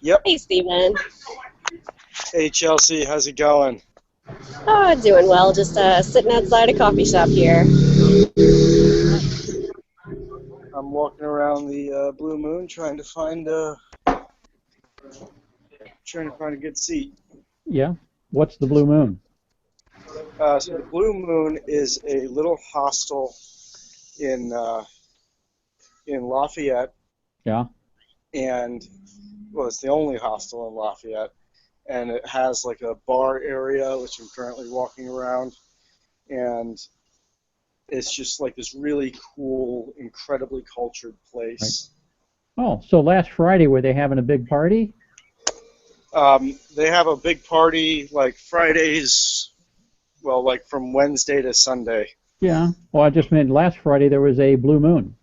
Yep. Hey, Steven. Hey, Chelsea, how's it going? Oh, doing well. Just sitting outside a coffee shop here. I'm walking around the Blue Moon trying to find a good seat. Yeah. What's the Blue Moon? So the Blue Moon is a little hostel in Lafayette, Yeah. and well, it's the only hostel in Lafayette, and it has like a bar area, which I'm currently walking around, and it's just like this really cool, incredibly cultured Right. place. Oh, so last Friday were they having a big party? They have a big party like Fridays, well, like from Wednesday to Sunday. Yeah. Well, I just meant last Friday there was a Blue Moon.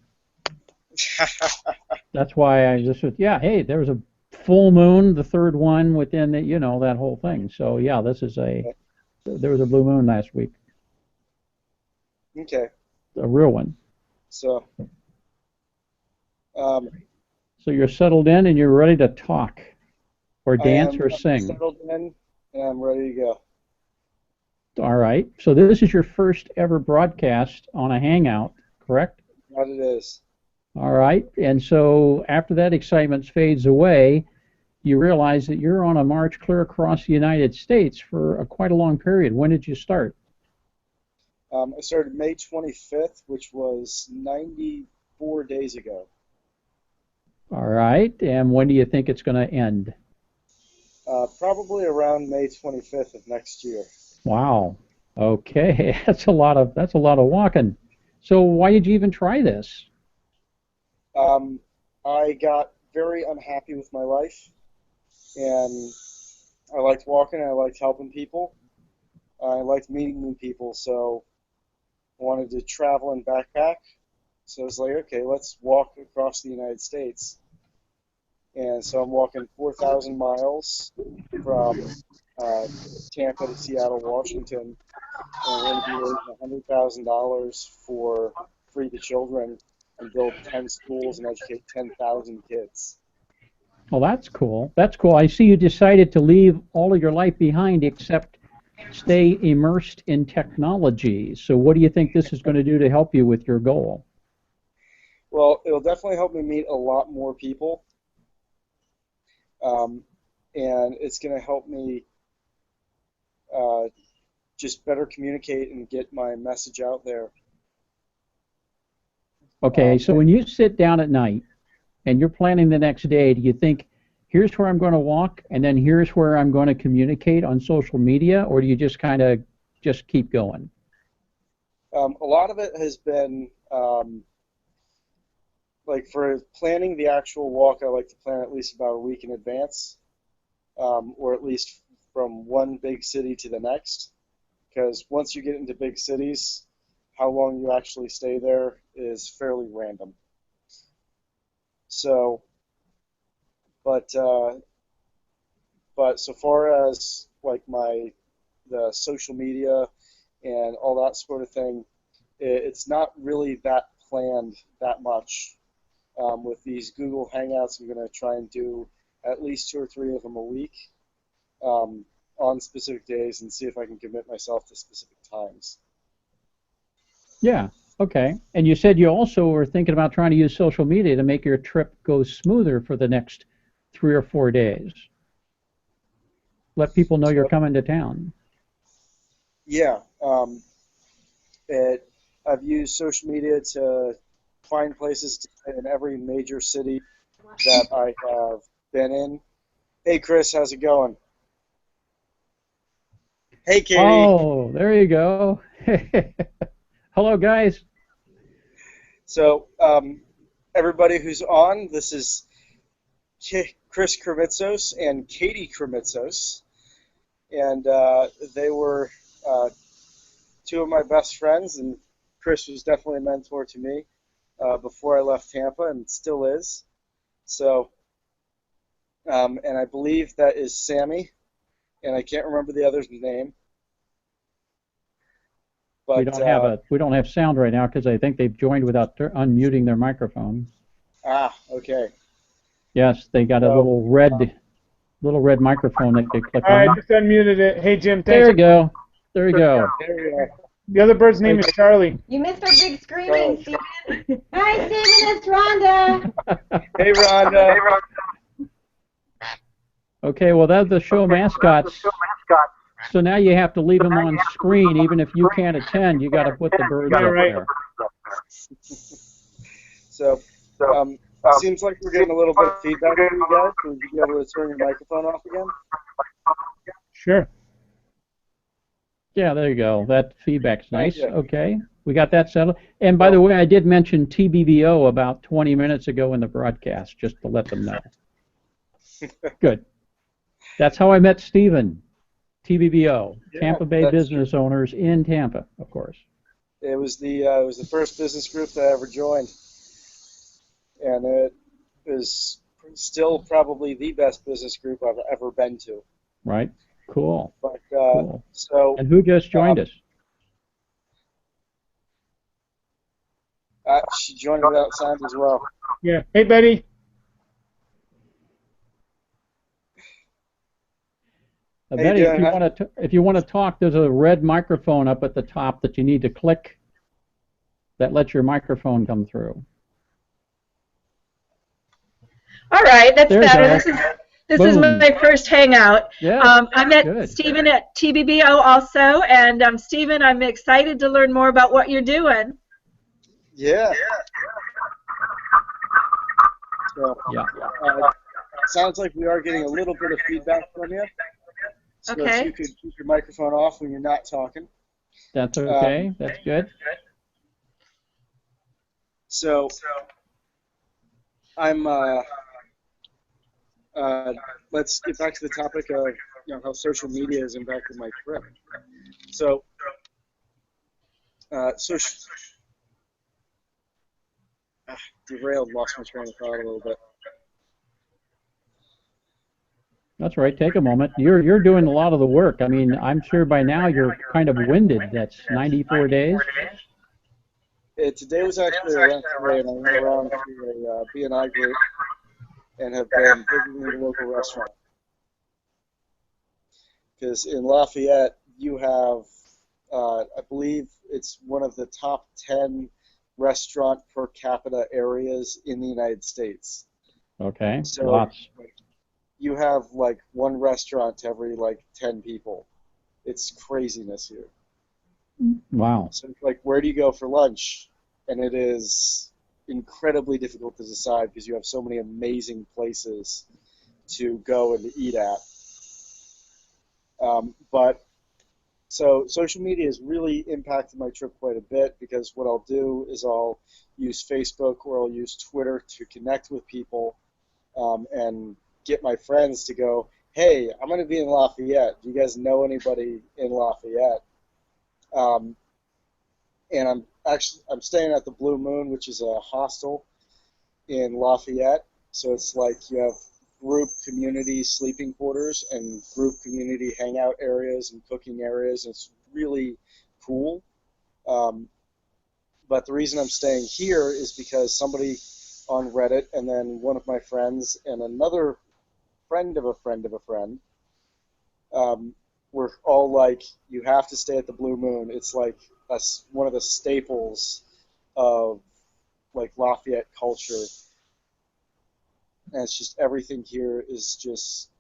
That's why I just said, yeah, hey, there was a full moon, the third one within the, that whole thing. So yeah, there was a Blue Moon last week, Okay, a real one. so um, So you're settled in and you're ready to talk or I dance am or sing. settled in and I'm ready to go. All right. So this is your first ever broadcast on a Hangout, correct? What it is. All right. And so after that excitement fades away, you realize that you're on a march clear across the United States for quite a long period. When did you start? I started May 25th, which was 94 days ago. All right. And when do you think it's going to end? Probably around May 25th of next year. Wow. Okay. That's a lot of walking. So why did you even try this? I got very unhappy with my life, and I liked walking, I liked helping people, I liked meeting new people, so I wanted to travel and backpack. So I was like, okay, let's walk across the United States. And so I'm walking 4,000 miles from uh, Tampa to Seattle, Washington, and we're going to be raising $100,000 for Free the Children and build 10 schools and educate 10,000 kids. Well, that's cool. That's cool. I see you decided to leave all of your life behind except stay immersed in technology. So what do you think this is going to do to help you with your goal? Well, it'll definitely help me meet a lot more people, um, and it's going to help me uh, just better communicate and get my message out there. Okay, so when you sit down at night and you're planning the next day, do you think, here's where I'm going to walk, and then here's where I'm going to communicate on social media, or do you just kind of just keep going? A lot of it has been like for planning the actual walk, I like to plan at least about a week in advance, or at least from one big city to the next. Because once you get into big cities, how long you actually stay there is fairly random. So, but but so far as like the social media and all that sort of thing, it's not really that planned that much. With these Google Hangouts, I'm going to try and do at least 2 or 3 of them a week on specific days and see if I can commit myself to specific times. Yeah, okay. And you said you also were thinking about trying to use social media to make your trip go smoother for the next 3 or 4 days. Let people know you're So, coming to town. yeah, I've used social media to find places to stay in every major city that I have been in. Hey, Chris, how's it going? Hey, Katie. Oh, there you go. Hello, guys. So, everybody who's on, this is Chris Krimitsos and Katie Krimitsos, and they were two of my best friends, and Chris was definitely a mentor to me before I left Tampa, and still is. So, and I believe that is Sammy, and I can't remember the other's name, We but don't have sound right now because I think they've joined without unmuting their microphone. okay. Yes, they got a So, little red Little red microphone that you click I on. just unmuted it. Hey, Jim, There thanks. you go. There you go. There we are. The other bird's name is Charlie. You missed our big screaming, Charlie. Steven. Hi, Steven, it's Rhonda. Hey, Rhonda. Okay, well, that's the show mascots. So now you have to leave them on screen. Even if you can't attend, you got to put the birds Yeah, up right. there. So, seems like we're getting a little bit of feedback from you guys. Would you be able to turn your microphone off again? Sure. Yeah, there you go. That feedback's nice. Yeah. Okay, we got that settled. And by the way, I did mention TBBO about 20 minutes ago in the broadcast, just to let them know. Good. That's how I met Steven. TBBO, Yeah, Tampa Bay that's Business Owners in Tampa, of course. It was the first business group that I ever joined, and it is still probably the best business group I've ever been to. Right. Cool. But Cool. so And who just joined us? she joined without sound as well. Yeah. Hey, Betty. Hey, Betty, Dan, if you want to talk, there's a red microphone up at the top that you need to click. That lets your microphone come through. All right, that's There you better. go. This is Boom. my first hangout. Yeah. I met Good. Steven at TBBO also, and Steven, I'm excited to learn more about what you're doing. Yeah. So, Yeah. sounds like we are getting a little bit of feedback from you. So Okay. if you could keep your microphone off when you're not talking. That's okay. That's good. So I'm let's get back to the topic of how social media has impacted my trip. So derailed, lost my train of thought a little bit. That's right. Take a moment. You're doing a lot of the work. I mean, I'm sure by now you're kind of winded. That's 94 days. Today was actually a rent day, and I went around to a B&I group and have been visiting the local restaurant. Because in Lafayette, you have, I believe it's one of the top 10 restaurant per capita areas in the United States. Okay. So Lots. you have like one restaurant to every like 10 people. It's craziness here. Wow. So like, where do you go for lunch? And it is incredibly difficult to decide because you have so many amazing places to go and to eat at. But so social media has really impacted my trip quite a bit because what I'll do is I'll use Facebook or I'll use Twitter to connect with people and get my friends to go, hey, I'm going to be in Lafayette. Do you guys know anybody in Lafayette? And I'm staying at the Blue Moon, which is a hostel in Lafayette. So it's like you have group community sleeping quarters and group community hangout areas and cooking areas. It's really cool. But the reason I'm staying here is because somebody on Reddit and then one of my friends and another friend of a friend of a friend were all like, you have to stay at the Blue Moon. It's like one of the staples of like Lafayette culture. And it's just everything here is just,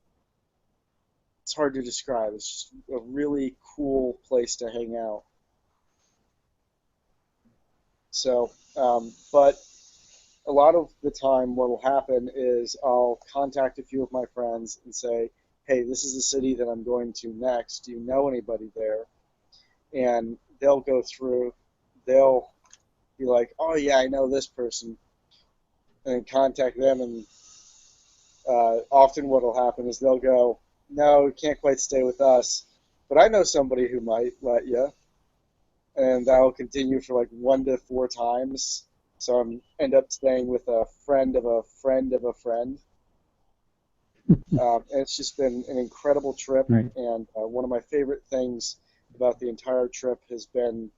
it's hard to describe. It's just a really cool place to hang out. So, but a lot of the time what will happen is I'll contact a few of my friends and say, hey, this is the city that I'm going to next. Do you know anybody there? And they'll go through, they'll be like, oh yeah, I know this person, and then contact them, and often what will happen is they'll go, no, you can't quite stay with us, but I know somebody who might let you, and that will continue for like 1 to 4 times, so I end up staying with a friend of a friend of a friend. And it's just been an incredible trip, Right. and one of my favorite things about the entire trip has been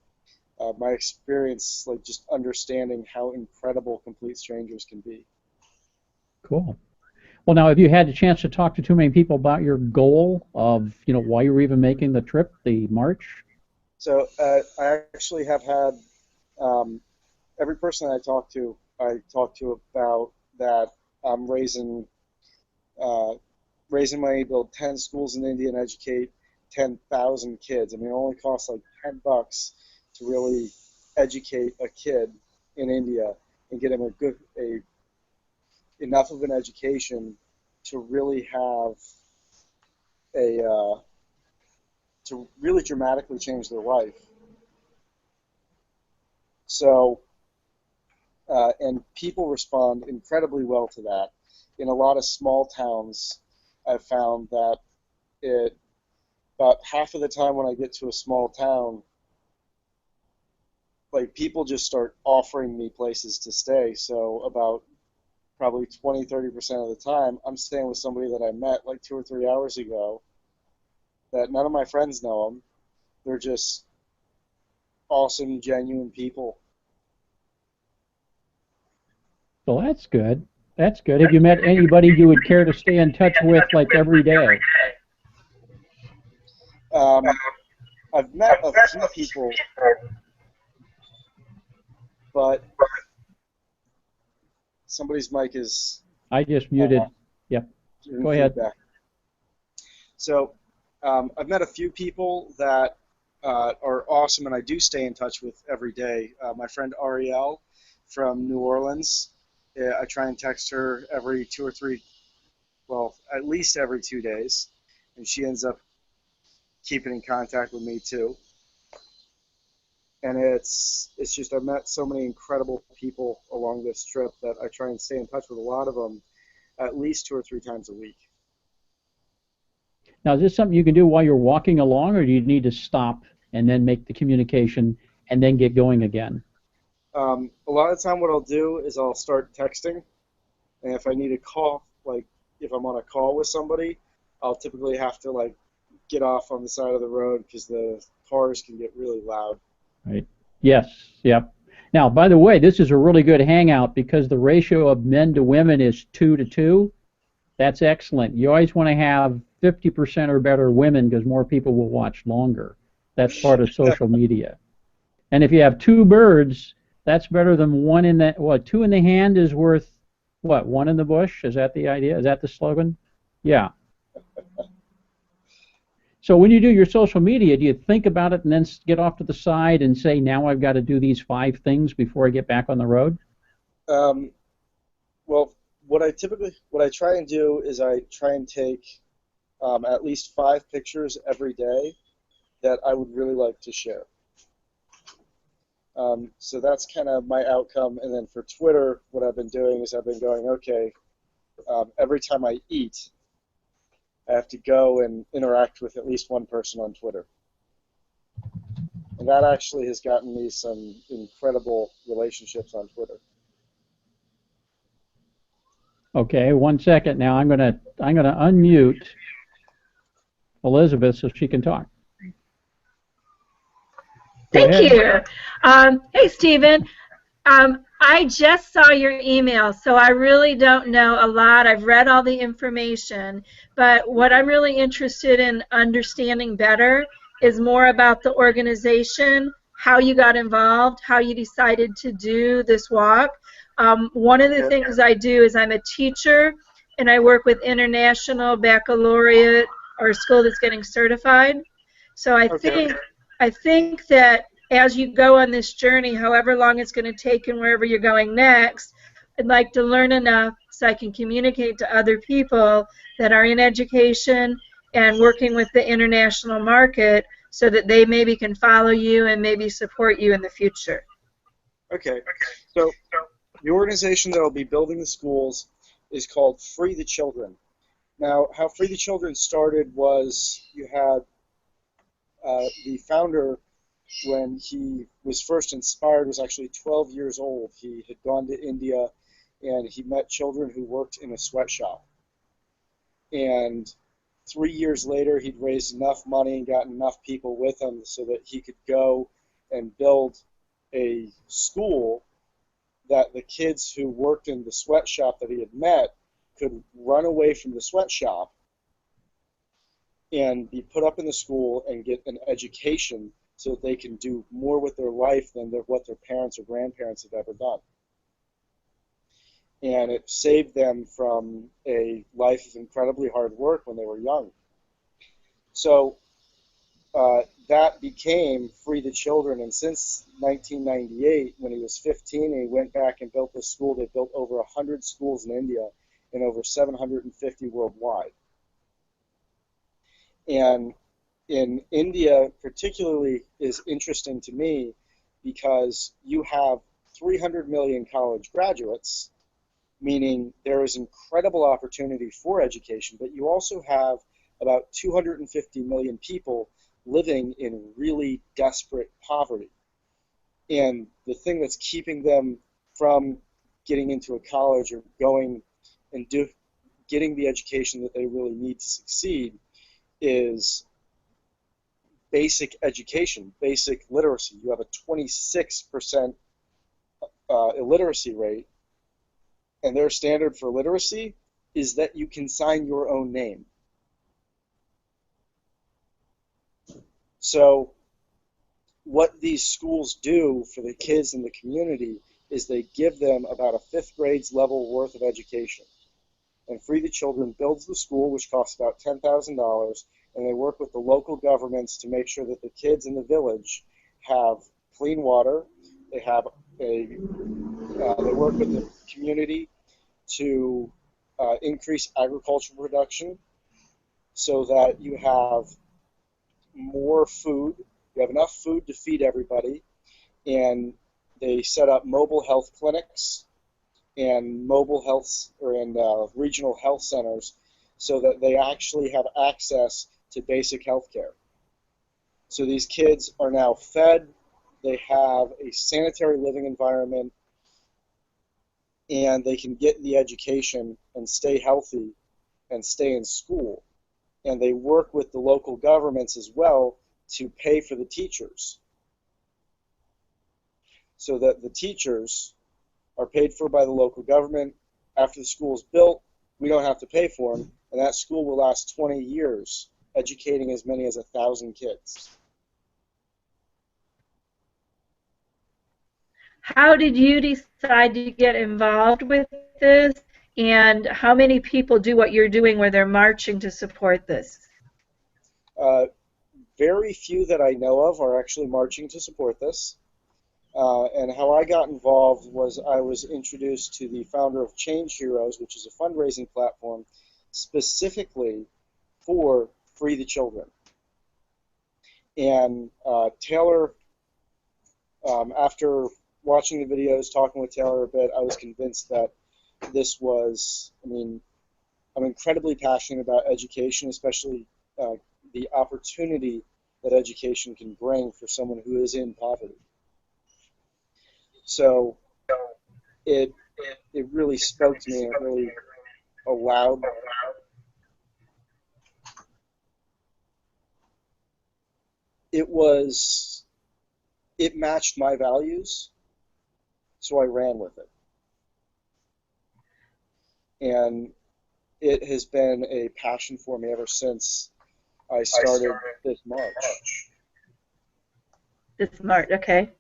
my experience, like just understanding how incredible complete strangers can be. Cool. Well, now, have you had a chance to talk to too many people about your goal of, why you were even making the trip, the march? So I actually have had um, every person I talk to about that I'm uh, raising money to build 10 schools in India and educate 10,000 kids. I mean, it only costs like $10 to really educate a kid in India and get him a enough of an education to really have a to really dramatically change their life. So, and people respond incredibly well to that. In a lot of small towns, I've found that it about half of the time when I get to a small town, like people just start offering me places to stay. So about probably 20-30% of the time, I'm staying with somebody that I met like 2 or 3 hours ago that none of my friends know them. They're just awesome, genuine people. Well, that's good. That's good. Have you met anybody you would care to stay in touch with like every day? Um, I've met a few people, but somebody's mic is I just uh, muted. Yep. giving Go ahead. feedback. So I've met a few people that are awesome, and I do stay in touch with every day. My friend Ariel from New Orleans, I try and text her every 2 or 3, well, at least every 2 days, and she ends up keeping in contact with me too. And it's just I've met so many incredible people along this trip that I try and stay in touch with a lot of them at least 2 or 3 times a week. Now, is this something you can do while you're walking along, or do you need to stop and then make the communication and then get going again? A lot of the time, what I'll do is I'll start texting, and if I need a call, like if I'm on a call with somebody, I'll typically have to like get off on the side of the road because the cars can get really loud. Right. Yes. Yep. Now, by the way, this is a really good hangout because the ratio of men to women is 2 to 2. That's excellent. You always want to have 50% or better women because more people will watch longer. That's part of social media. And if you have two birds, that's better than one in the, what, two in the hand is worth, what, one in the bush? Is that the idea? Is that the slogan? Yeah. So when you do your social media, do you think about it and then get off to the side and say, now I've got to do these 5 things before I get back on the road? Um, well, what I try and do is I try and take at least 5 pictures every day that I would really like to share. So that's kind of my outcome. And then for Twitter, what I've been doing is I've been going, okay, every time I eat, I have to go and interact with at least one person on Twitter. And that actually has gotten me some incredible relationships on Twitter. Okay, 1 second now. I'm gonna unmute Elizabeth so she can talk. Go Thank ahead. you. Hey, Stephen. I just saw your email, so I really don't know a lot. I've read all the information, but what I'm really interested in understanding better is more about the organization, how you got involved, how you decided to do this walk. One of the things I do is I'm a teacher, and I work with international baccalaureate or a school that's getting certified. So I think that as you go on this journey, however long it's going to take and wherever you're going next, I'd like to learn enough so I can communicate to other people that are in education and working with the international market so that they maybe can follow you and maybe support you in the future. Okay. So the organization that will be building the schools is called Free the Children. Now, how Free the Children started was you had the founder, when he was first inspired, was actually 12 years old. He had gone to India and he met children who worked in a sweatshop. And 3 years later, he'd raised enough money and gotten enough people with him so that he could go and build a school that the kids who worked in the sweatshop that he had met could run away from the sweatshop and be put up in the school and get an education so that they can do more with their life than what their parents or grandparents have ever done. And it saved them from a life of incredibly hard work when they were young. So that became Free the Children, and since 1998, when he was 15, he went back and built this school. They built over 100 schools in India and over 750 worldwide. And in India particularly is interesting to me because you have 300 million college graduates, meaning there is incredible opportunity for education, but you also have about 250 million people living in really desperate poverty. And the thing that's keeping them from getting into a college or going and getting the education that they really need to succeed is basic education, basic literacy. You have a 26% illiteracy rate, and their standard for literacy is that you can sign your own name. So what these schools do for the kids in the community is they give them about a fifth grade's level worth of education. And Free the Children builds the school, which costs about $10,000, and they work with the local governments to make sure that the kids in the village have clean water. They work with the community to increase agricultural production so that you have more food, you have enough food to feed everybody, and they set up mobile health clinics and regional health centers so that they actually have access to basic health care. So these kids are now fed, they have a sanitary living environment, and they can get the education and stay healthy and stay in school. And they work with the local governments as well to pay for the teachers, so that the teachers are paid for by the local government. After the school is built, we don't have to pay for them, and that school will last 20 years, educating as many as 1,000 kids. How did you decide to get involved with this, and how many people do what you're doing where they're marching to support this? Very few that I know of are actually marching to support this. And how I got involved was I was introduced to the founder of Change Heroes, which is a fundraising platform specifically for Free the Children. And Taylor, after watching the videos, talking with Taylor a bit, I was convinced that this was, I'm incredibly passionate about education, especially the opportunity that education can bring for someone who is in poverty. So it really spoke to me, and it really allowed it matched my values, so I ran with it. And it has been a passion for me ever since I started this march. This March, okay.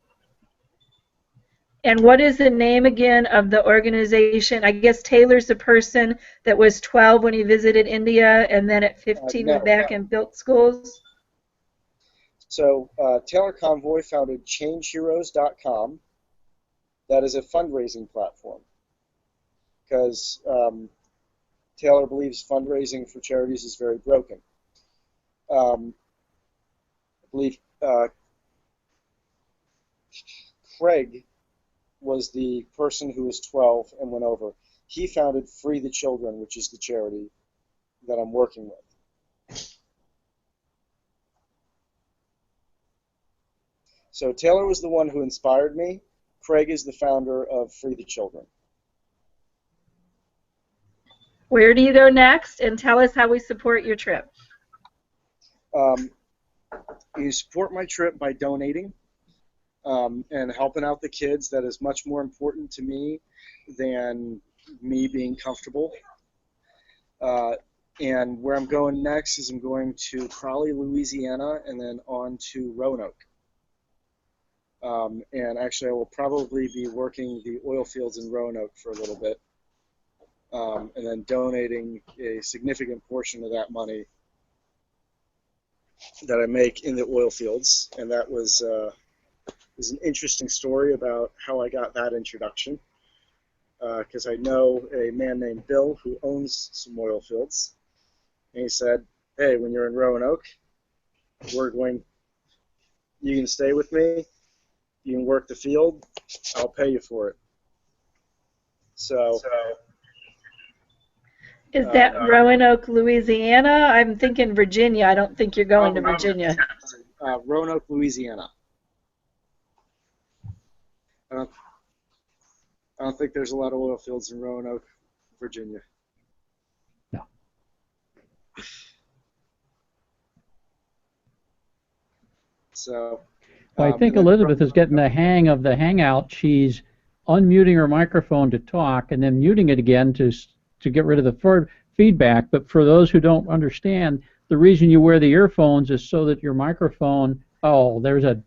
And what is the name again of the organization? I guess Taylor's the person that was 12 when he visited India, and then at 15 went back and built schools? So Taylor Convoy founded ChangeHeroes.com. That is a fundraising platform, because Taylor believes fundraising for charities is very broken. I believe Craig was the person who was 12 and went over. He founded Free the Children, which is the charity that I'm working with. So Taylor was the one who inspired me. Craig is the founder of Free the Children. Where do you go next? And tell us how we support your trip. You support my trip by donating and helping out the kids. That is much more important to me than me being comfortable. And where I'm going next is I'm going to Raleigh, Louisiana, and then on to Roanoke. And actually, I will probably be working the oil fields in Roanoke for a little bit, and then donating a significant portion of that money that I make in the oil fields. And that was an interesting story about how I got that introduction, because I know a man named Bill who owns some oil fields, and he said, "Hey, when you're in Roanoke, you can stay with me. You can work the field. I'll pay you for it." So Is that Roanoke, Louisiana? I'm thinking Virginia. I don't think you're going to Virginia. Roanoke, Louisiana. I don't think there's a lot of oil fields in Roanoke, Virginia. No. So. Well, I think Elizabeth is getting the hang of the Hangout. She's unmuting her microphone to talk and then muting it again to get rid of the feedback. But for those who don't understand, the reason you wear the earphones is so that your microphone. Oh, there's a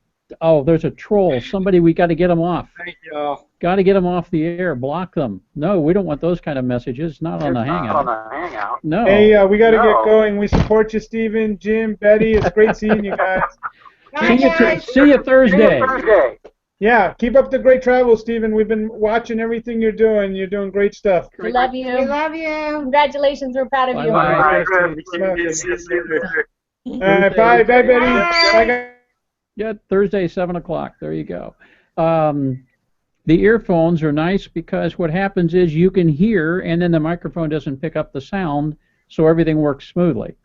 troll. Somebody, we got to get them off. Thank you. Got to get them off the air. Block them. No, we don't want those kind of messages. Not on the Hangout. No. Hey, we got to get going. We support you, Stephen, Jim, Betty. It's great seeing you guys. See you Thursday. Yeah, keep up the great travel, Stephen. We've been watching everything you're doing. You're doing great stuff. We love you. We love you. Congratulations. We're proud of you. Bye. Bye, Betty. Bye. Yeah, Thursday, 7 o'clock. There you go. The earphones are nice because what happens is you can hear, and then the microphone doesn't pick up the sound, so everything works smoothly.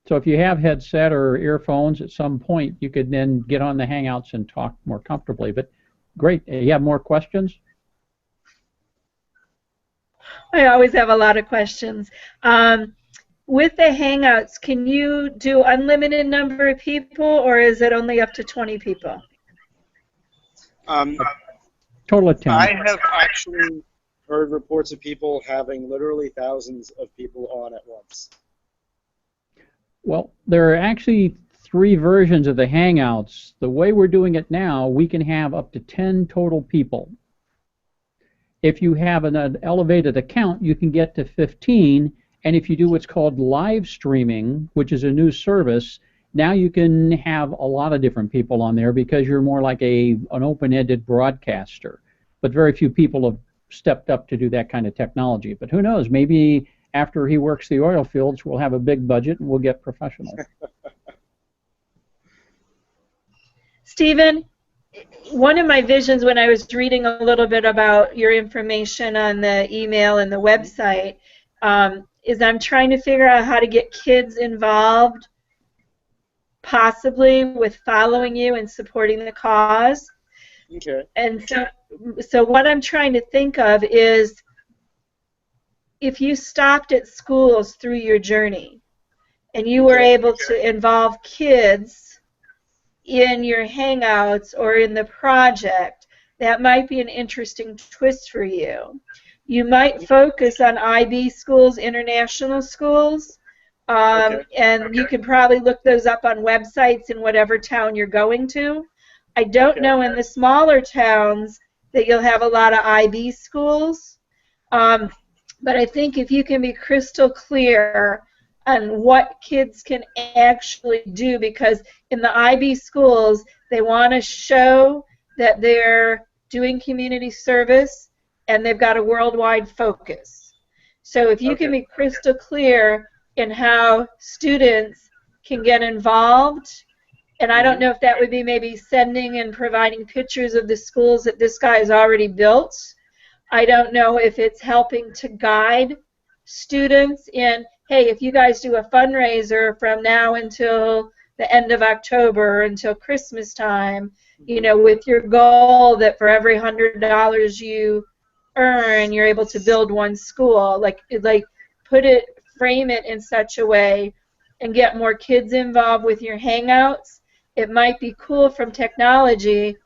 So if you have headset or earphones at some point, you could then get on the Hangouts and talk more comfortably. But great. You have more questions? I always have a lot of questions. With the Hangouts, can you do unlimited number of people, or is it only up to 20 people? Total of 10. I have actually heard reports of people having literally thousands of people on at once. Well, there are actually 3 versions of the Hangouts. The way we're doing it now, we can have up to 10 total people. If you have an elevated account, you can get to 15, and if you do what's called live streaming, which is a new service, now you can have a lot of different people on there because you're more like an open-ended broadcaster. But very few people have stepped up to do that kind of technology. But who knows, maybe after he works the oil fields, we'll have a big budget and we'll get professional. Stephen, one of my visions when I was reading a little bit about your information on the email and the website is I'm trying to figure out how to get kids involved, possibly with following you and supporting the cause. Okay. And so what I'm trying to think of is if you stopped at schools through your journey and you were able to involve kids in your Hangouts or in the project, that might be an interesting twist for you. You might focus on IB schools, international schools, and you can probably look those up on websites in whatever town you're going to. I don't know in the smaller towns that you'll have a lot of IB schools. But I think if you can be crystal clear on what kids can actually do, because in the IB schools, they want to show that they're doing community service and they've got a worldwide focus. So if you can be crystal clear in how students can get involved, and I don't know if that would be maybe sending and providing pictures of the schools that this guy has already built. I don't know if it's helping to guide students in, hey, if you guys do a fundraiser from now until the end of October, until Christmas time, you know, with your goal that for every $100 you earn, you're able to build one school, like frame it in such a way and get more kids involved with your Hangouts. It might be cool from technology,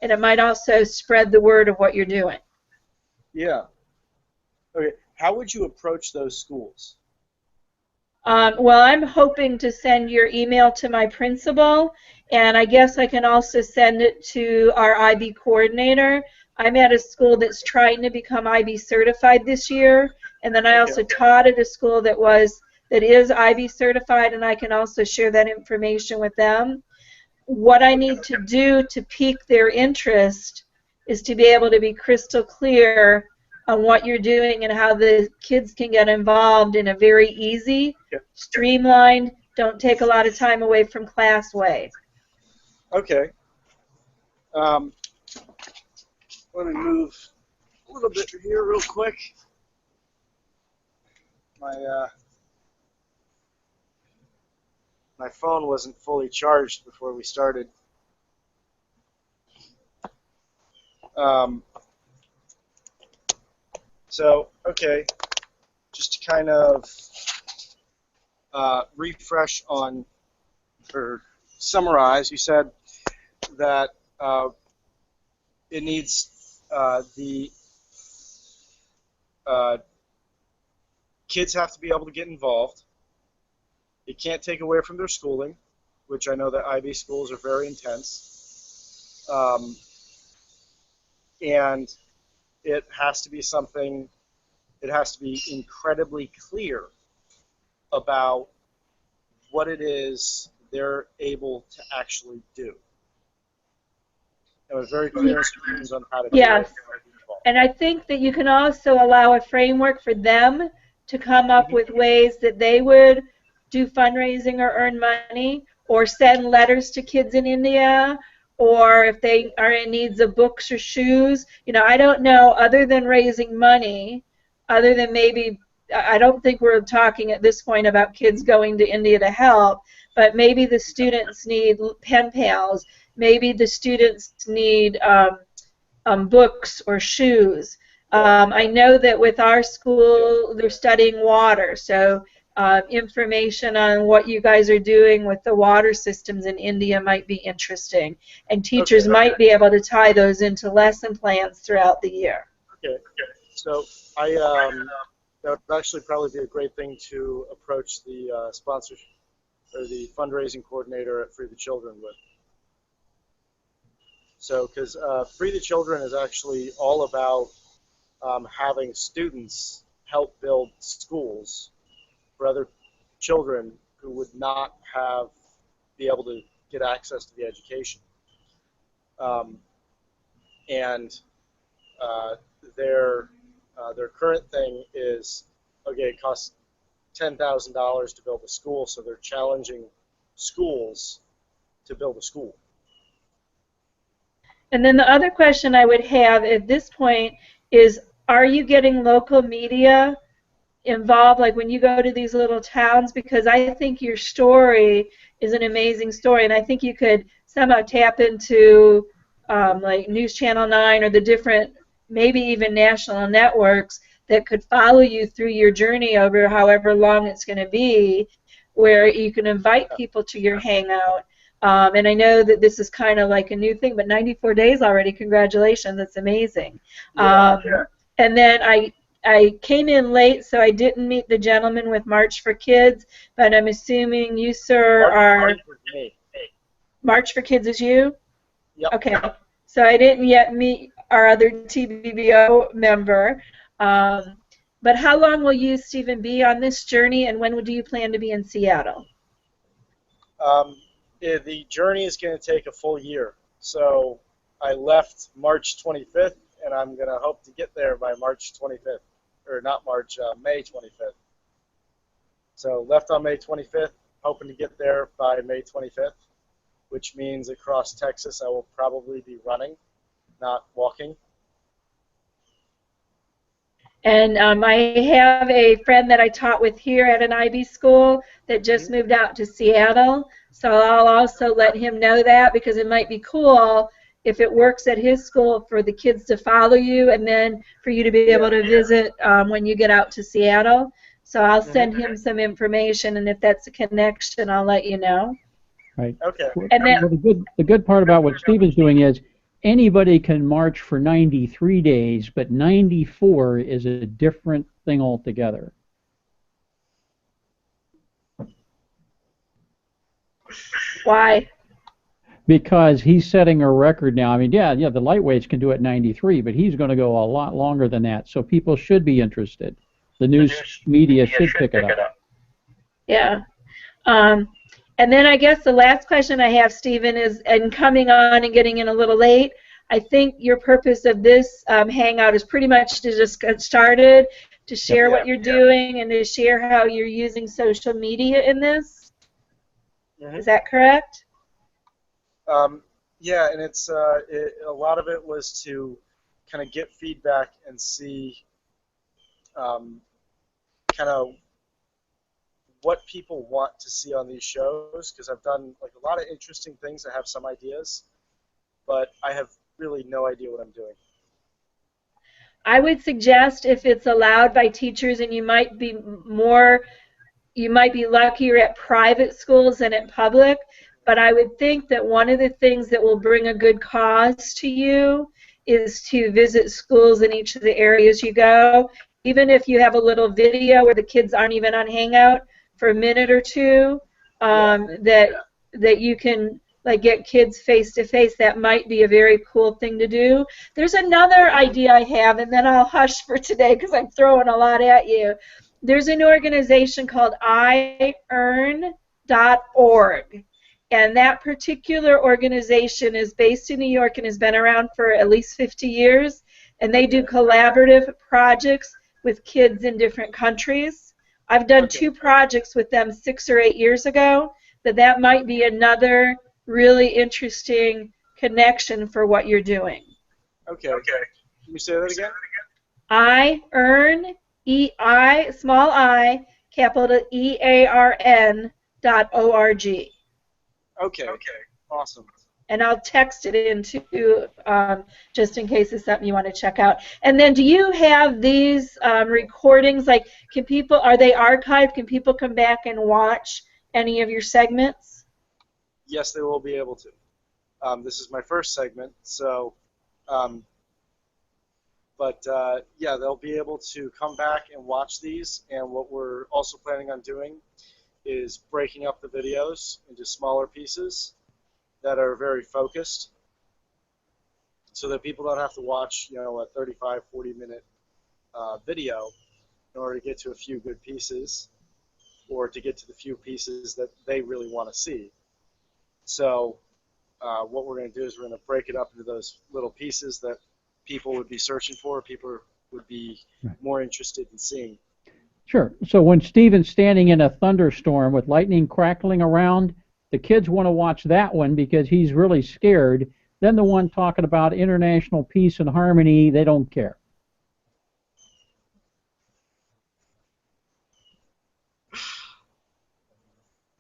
and it might also spread the word of what you're doing. Yeah. Okay. how would you approach those schools? Well, I'm hoping to send your email to my principal, and I guess I can also send it to our IB coordinator. I'm at a school that's trying to become IB certified this year, and then I also taught at a school that is IB certified, and I can also share that information with them. What I need to do to pique their interest is to be able to be crystal clear on what you're doing and how the kids can get involved in a very easy, streamlined, don't take a lot of time away from class way. Okay. Let me move a little bit here real quick. My phone wasn't fully charged before we started. Okay, just to kind of refresh on, or summarize, you said that it needs the kids have to be able to get involved. It can't take away from their schooling, which I know that IB schools are very intense. And it has to be something, it has to be incredibly clear about what it is they're able to actually do. And with very clear instructions on how to do it. And I think that you can also allow a framework for them to come up with ways that they would do fundraising or earn money, or send letters to kids in India, or if they are in needs of books or shoes. You know, I don't know, other than raising money, other than maybe, I don't think we're talking at this point about kids going to India to help, but maybe the students need pen pals, maybe the students need books or shoes. I know that with our school, they're studying water, so information on what you guys are doing with the water systems in India might be interesting, and teachers might be able to tie those into lesson plans throughout the year. Okay. So that would actually probably be a great thing to approach the sponsor or the fundraising coordinator at Free the Children with. So, because Free the Children is actually all about having students help build schools for other children who would not be able to get access to the education. Their current thing is, okay, it costs $10,000 to build a school, so they're challenging schools to build a school. And then the other question I would have at this point is, are you getting local media involved, like when you go to these little towns? Because I think your story is an amazing story, and I think you could somehow tap into like News Channel 9 or the different, maybe even national networks that could follow you through your journey over however long it's going to be, where you can invite people to your hangout. And I know that this is kind of like a new thing, but 94 days already, congratulations, that's amazing. And then I came in late, so I didn't meet the gentleman with March for Kids, but I'm assuming you, sir, are... March for Kids is you? Yep. Okay. So I didn't yet meet our other TBBO member. But how long will you, Stephen, be on this journey, and when do you plan to be in Seattle? The journey is going to take a full year. So I left March 25th, and I'm going to hope to get there by March 25th. Or not March, May 25th. So left on May 25th, hoping to get there by May 25th, which means across Texas I will probably be running, not walking. And I have a friend that I taught with here at an IB school that just moved out to Seattle, so I'll also let him know that, because it might be cool if it works at his school for the kids to follow you, and then for you to be able to visit when you get out to Seattle. So I'll send him some information, and if that's a connection, I'll let you know. Right. Okay. And then, well, the good part about what Stephen's doing is anybody can march for 93 days, but 94 is a different thing altogether. Why? Because he's setting a record now. I mean, yeah, the lightweights can do it 93, but he's going to go a lot longer than that. So people should be interested. The news media should pick it up. Yeah. And then I guess the last question I have, Stephen, is, and coming on and getting in a little late, I think your purpose of this Hangout is pretty much to just get started, to share what you're doing, and to share how you're using social media in this. Is that correct? Yeah, and it's a lot of it was to kind of get feedback and see kind of what people want to see on these shows, because I've done like a lot of interesting things. I have some ideas, but I have really no idea what I'm doing. I would suggest, if it's allowed by teachers, and you might be luckier at private schools than at public, but I would think that one of the things that will bring a good cause to you is to visit schools in each of the areas you go. Even if you have a little video where the kids aren't even on Hangout for a minute or two, that you can like get kids face to face, that might be a very cool thing to do. There's another idea I have, and then I'll hush for today because I'm throwing a lot at you. There's an organization called IEarn.org, and that particular organization is based in New York and has been around for at least 50 years, and they do collaborative projects with kids in different countries. I've done 2 projects with them 6 or 8 years ago, but that might be another really interesting connection for what you're doing. Okay. Can you say that again? IEarn, E-I, small I, capital EARN.org. Okay. Awesome. And I'll text it into just in case it's something you want to check out. And then, do you have these recordings? Like, are they archived? Can people come back and watch any of your segments? Yes, they will be able to. This is my first segment, so, yeah, they'll be able to come back and watch these. And what we're also planning on doing is breaking up the videos into smaller pieces that are very focused, so that people don't have to watch, a 35, 40-minute video in order to get to a few good pieces, or to get to the few pieces that they really want to see. So what we're going to do is we're going to break it up into those little pieces that people would be searching for, people would be more interested in seeing. Sure. So when Stephen's standing in a thunderstorm with lightning crackling around, the kids want to watch that one because he's really scared. Then the one talking about international peace and harmony, they don't care.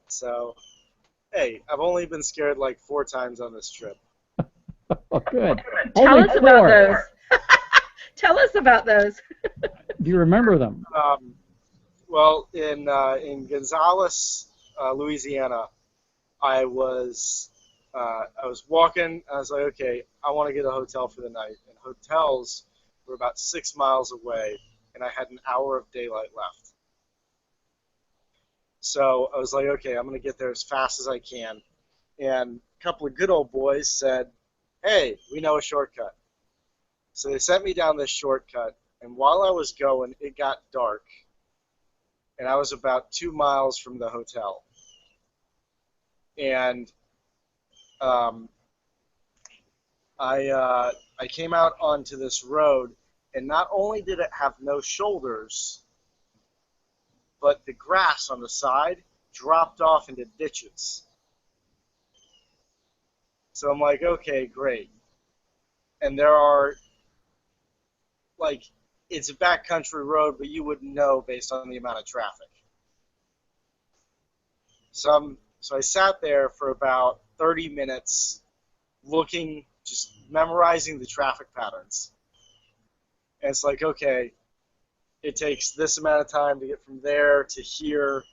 So, hey, I've only been scared like 4 times on this trip. Oh, good. Tell Only us about 4. those. Tell us about those. Do you remember them? Well, in Gonzales, Louisiana, I was walking. I was like, okay, I want to get a hotel for the night. And hotels were about 6 miles away, and I had an hour of daylight left. So I was like, okay, I'm going to get there as fast as I can. And a couple of good old boys said, hey, we know a shortcut. So they sent me down this shortcut, and while I was going, it got dark, and I was about 2 miles from the hotel. And I came out onto this road, and not only did it have no shoulders, but the grass on the side dropped off into ditches. So I'm like, okay, great. And there are, like, it's a backcountry road, but you wouldn't know based on the amount of traffic. So I sat there for about 30 minutes looking, just memorizing the traffic patterns. And it's like, okay, it takes this amount of time to get from there to here.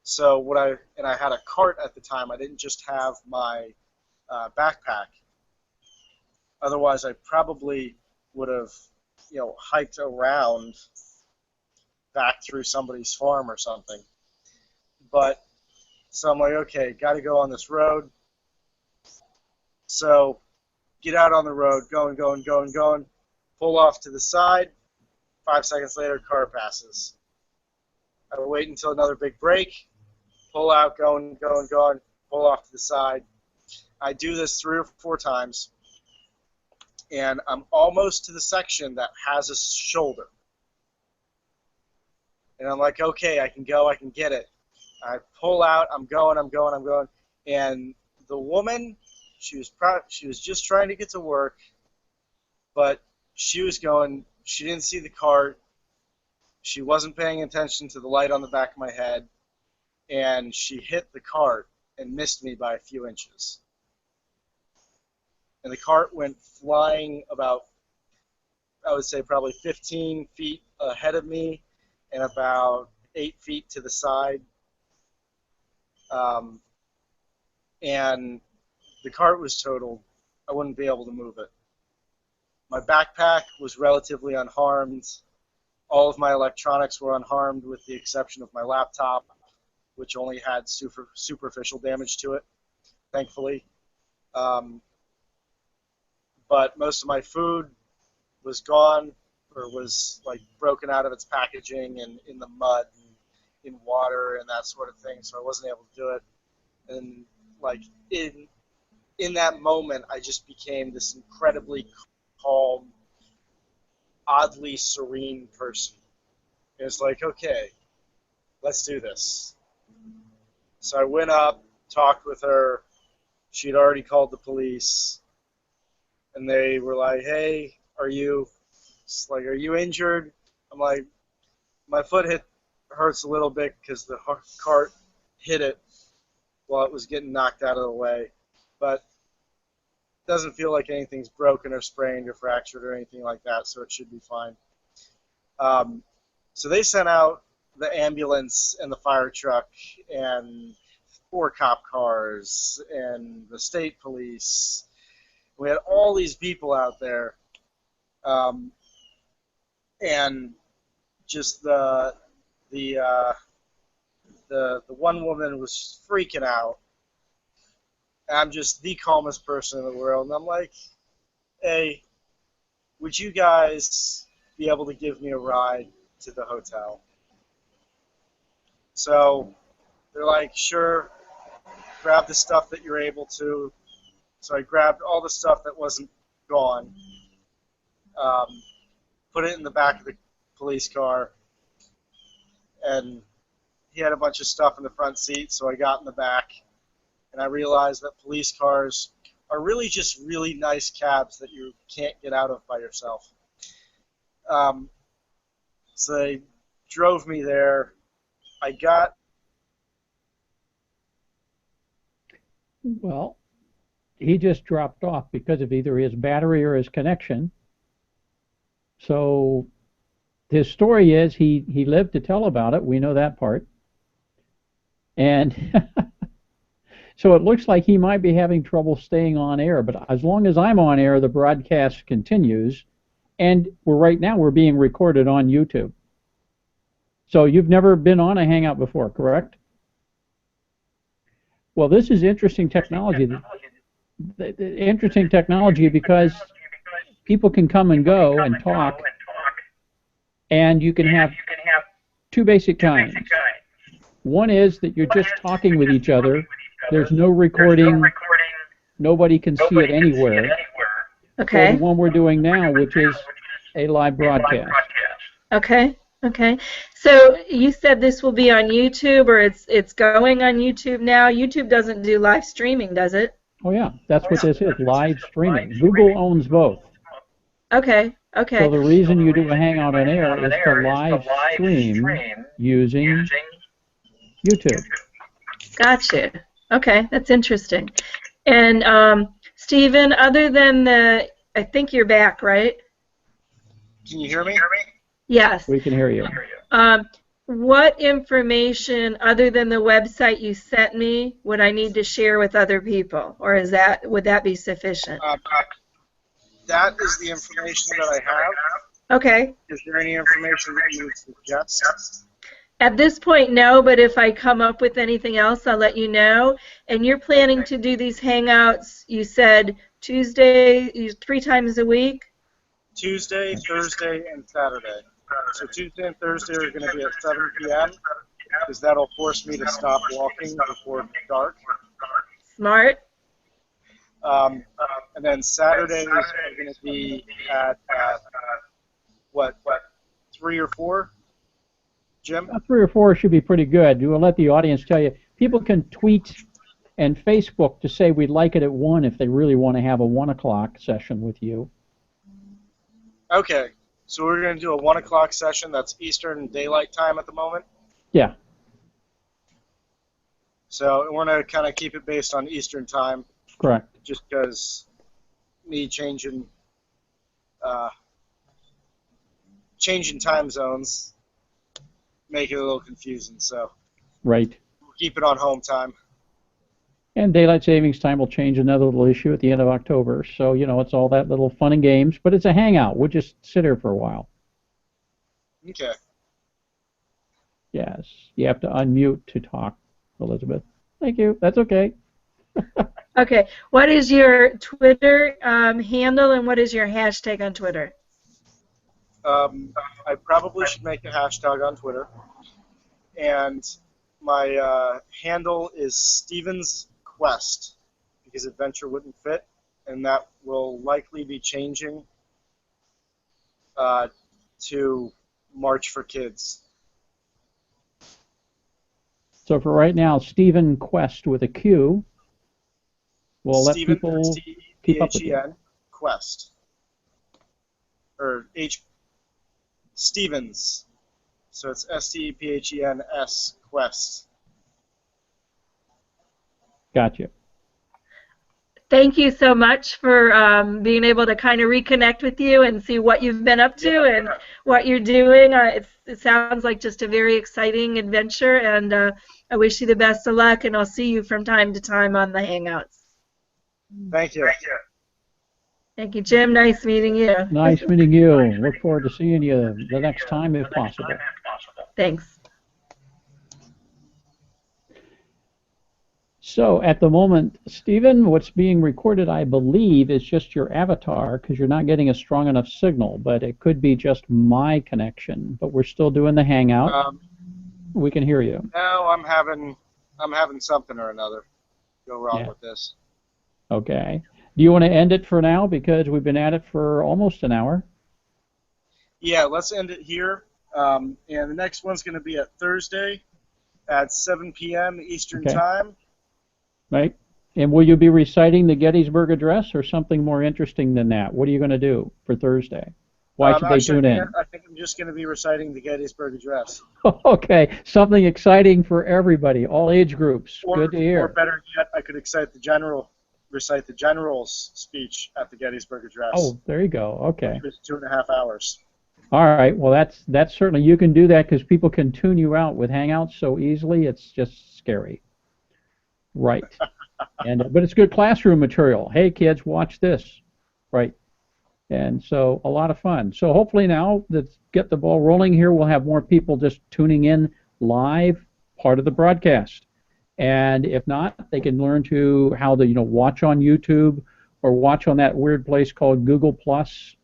So I had a cart at the time. I didn't just have my backpack. Otherwise, I probably would have, hiked around back through somebody's farm or something. But so I'm like, okay, got to go on this road. So get out on the road, going, pull off to the side. 5 seconds later, car passes. I wait until another big break, pull out, going, pull off to the side. I do this 3 or 4 times, and I'm almost to the section that has a shoulder. And I'm like, okay, I can go, I can get it. I pull out, I'm going, and the woman, she was just trying to get to work, but she was going, she didn't see the cart, she wasn't paying attention to the light on the back of my head, and she hit the cart and missed me by a few inches. And the cart went flying about, I would say probably 15 feet ahead of me and about 8 feet to the side. And the cart was totaled. I wouldn't be able to move it. My backpack was relatively unharmed. All of my electronics were unharmed with the exception of my laptop, which only had superficial damage to it, thankfully. But most of my food was gone or was like broken out of its packaging and in the mud and in water and that sort of thing, so I wasn't able to do it. And like in that moment, I just became this incredibly calm, oddly serene person. And it's like, okay, let's do this. So I went up, talked with her. She'd already called the police, and they were like, "Hey, are you injured?" I'm like, my foot hurts a little bit because the cart hit it while it was getting knocked out of the way, but it doesn't feel like anything's broken or sprained or fractured or anything like that, so it should be fine. So they sent out the ambulance and the fire truck and 4 cop cars and the state police. We had all these people out there, and just the one woman was freaking out. I'm just the calmest person in the world, and I'm like, hey, would you guys be able to give me a ride to the hotel? So they're like, sure, grab the stuff that you're able to. So I grabbed all the stuff that wasn't gone, put it in the back of the police car, and he had a bunch of stuff in the front seat, so I got in the back, and I realized that police cars are really just really nice cabs that you can't get out of by yourself. So they drove me there. Well, he just dropped off because of either his battery or his connection. So his story is he lived to tell about it. We know that part. And so it looks like he might be having trouble staying on air. But as long as I'm on air, the broadcast continues. And right now we're being recorded on YouTube. So you've never been on a Hangout before, correct? Well, this is interesting technology. Interesting technology because people can come and go and talk, and you can have 2 basic kinds. One is that you're just talking with each other. There's no recording. Nobody can see it anywhere. Okay. Or the one we're doing now, which is a live broadcast. Okay. Okay. So you said this will be on YouTube, or it's going on YouTube now. YouTube doesn't do live streaming, does it? Oh yeah, that's what this is, live streaming. Google owns both. Okay. Okay. So the reason you do a Hangout on air is to live stream using YouTube. Gotcha. Okay, that's interesting. And Stephen, other than I think you're back, right? Can you hear me? Yes. We can hear you. What information, other than the website you sent me, would I need to share with other people, or would that be sufficient? That is the information that I have. Okay. Is there any information that you would suggest? At this point, no, but if I come up with anything else, I'll let you know. And you're planning to do these hangouts, you said Tuesday, 3 times a week? Tuesday, Thursday, and Saturday. So Tuesday and Thursday are going to be at 7 p.m. because that'll force me to stop walking before dark. Smart. And then Saturdays are going to be at, what, 3 or 4? Jim? 3 or 4 should be pretty good. We'll let the audience tell you. People can tweet and Facebook to say we'd like it at 1 if they really want to have a 1 o'clock session with you. Okay. So we're going to do a 1 o'clock session. That's Eastern Daylight Time at the moment. Yeah. So we're going to kind of keep it based on Eastern Time. Correct. Just because me changing time zones make it a little confusing. So right. We'll keep it on home time. And daylight savings time will change, another little issue at the end of October. So, you know, it's all that little fun and games, but it's a hangout. We'll just sit here for a while. Okay. Yes. You have to unmute to talk, Elizabeth. Thank you. That's okay. Okay. What is your Twitter handle and what is your hashtag on Twitter? I probably should make a hashtag on Twitter. And my handle is Stevens Quest because adventure wouldn't fit, and that will likely be changing to March for Kids. So for right now, Stephen Quest with a Q. We'll let people keep up with you. Quest. Or Stevens. So it's STEPHENS Quest. Gotcha. Thank you so much for being able to kind of reconnect with you and see what you've been up to and what you're doing. It sounds like just a very exciting adventure, and I wish you the best of luck, and I'll see you from time to time on the Hangouts. Thank you. Thank you, Jim. Nice meeting you. Nice meeting you. Look forward to seeing you the next time if possible. Thanks. So at the moment, Stephen, what's being recorded, I believe, is just your avatar because you're not getting a strong enough signal, but it could be just my connection. But we're still doing the Hangout. We can hear you. No, I'm having something or another go wrong with this. Okay. Do you want to end it for now because we've been at it for almost an hour? Yeah, let's end it here. And the next one's going to be at Thursday at 7 p.m. Eastern Time. Right. And will you be reciting the Gettysburg Address or something more interesting than that? What are you going to do for Thursday? Why should they tune in? I think I'm just going to be reciting the Gettysburg Address. Okay. Something exciting for everybody, all age groups. Good to hear. Or better yet, I could recite the general's speech at the Gettysburg Address. Oh, there you go. Okay. Which was 2.5 hours. All right. Well, that's certainly, you can do that because people can tune you out with Hangouts so easily. It's just scary. Right. But it's good classroom material. Hey, kids, watch this. Right. And so a lot of fun. So hopefully now, let's get the ball rolling here. We'll have more people just tuning in live, part of the broadcast. And if not, they can learn how to watch on YouTube or watch on that weird place called Google Plus.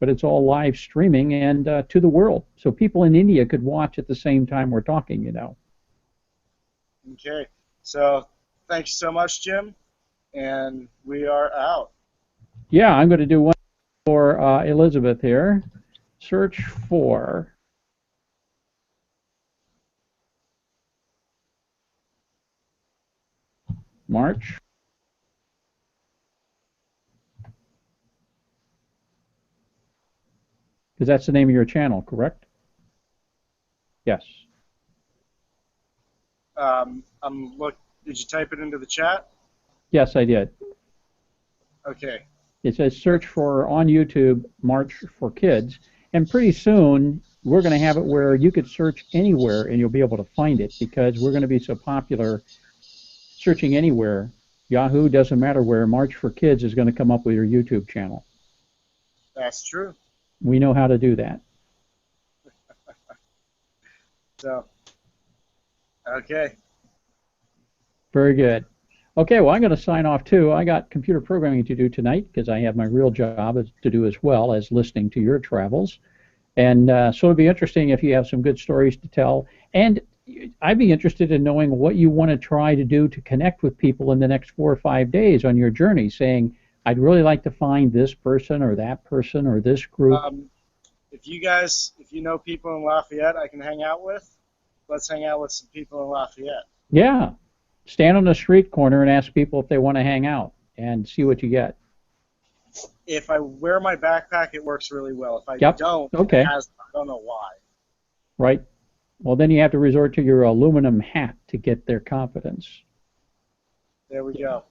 But it's all live streaming and to the world. So people in India could watch at the same time we're talking, Okay. So thanks so much, Jim. And we are out. Yeah, I'm going to do one for Elizabeth here. Search for March. Because that's the name of your channel, correct? Yes. Did you type it into the chat? Yes, I did. Okay. It says search for on YouTube March for Kids, and pretty soon we're going to have it where you could search anywhere and you'll be able to find it because we're going to be so popular searching anywhere. Yahoo, doesn't matter where, March for Kids is going to come up with your YouTube channel. That's true. We know how to do that. So, okay. Very good. Okay, well, I'm going to sign off too. I got computer programming to do tonight because I have my real job to do as well as listening to your travels. And so it'd be interesting if you have some good stories to tell. And I'd be interested in knowing what you want to try to do to connect with people in the next 4 or 5 days on your journey, saying, I'd really like to find this person or that person or this group. If you know people in Lafayette I can hang out with, let's hang out with some people in Lafayette. Yeah. Stand on the street corner and ask people if they want to hang out and see what you get. If I wear my backpack, it works really well. If I don't, okay. I don't know why. Right. Well, then you have to resort to your aluminum hat to get their confidence. There we go.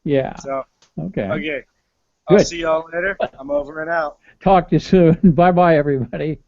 Yeah. So, okay. Okay. Good. I'll see y'all later. I'm over and out. Talk to you soon. Bye-bye, everybody.